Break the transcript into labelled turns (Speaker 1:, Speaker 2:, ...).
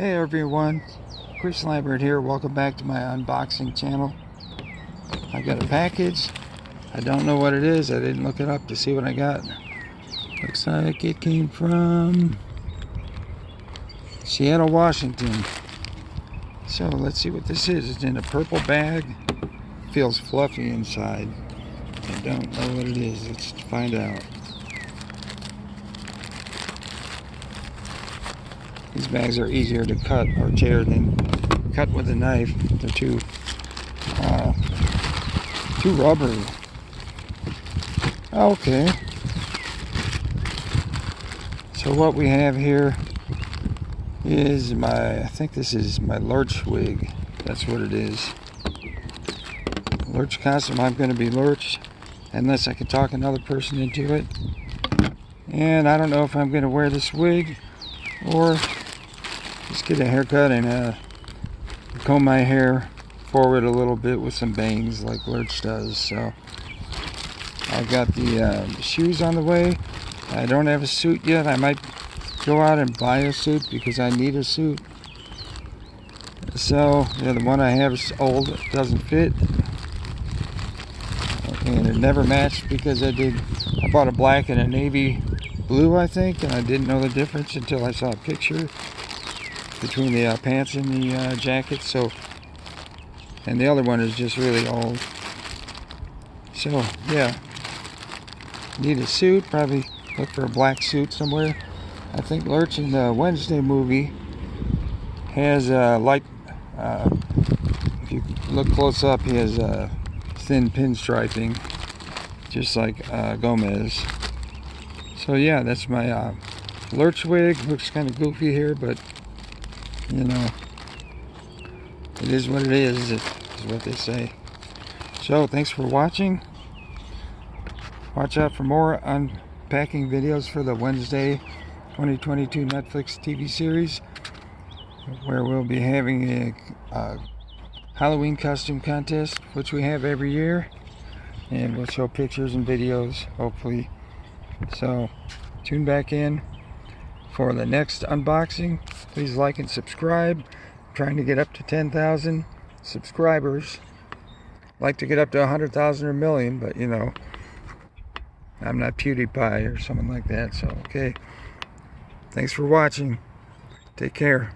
Speaker 1: Hey everyone, Chris Lambert here. Welcome back to my unboxing channel. I got a package. I don't know what it is. I didn't look it up to see what I got. Looks like it came from Seattle, Washington. So let's see what this is. It's in a purple bag. Feels fluffy inside. I don't know what it is. Let's find out. These bags are easier to cut or tear than cut with a knife. They're too rubbery. Okay. So what we have here is I think this is my Lurch wig. That's what it is. Lurch costume. I'm going to be Lurch unless I can talk another person into it. And I don't know if I'm going to wear this wig or just get a haircut and comb my hair forward a little bit with some bangs like Lurch does. So I've got the shoes on the way. I don't have a suit yet. I might go out and buy a suit because I need a suit. So yeah, the one I have is old. It doesn't fit. And it never matched because I bought a black and a navy blue, I think, and I didn't know the difference until I saw a picture between the pants and the jacket. So, and the other one is just really old. So yeah, need a suit. Probably look for a black suit somewhere. I think Lurch in the Wednesday movie has light. If you look close up, he has thin pinstriping, just like Gomez. So yeah, that's my Lurch wig. Looks kind of goofy here, but you know, it is what it is what they say. So thanks for watching. Watch out for more unpacking videos for the Wednesday 2022 Netflix TV series, where we'll be having a Halloween costume contest, which we have every year, and we'll show pictures and videos, hopefully. So tune back in for the next unboxing. Please like and subscribe. I'm trying to get up to 10,000 subscribers. Like to get up to 100,000 or a million, but you know, I'm not PewDiePie or someone like that. So okay, thanks for watching. Take care.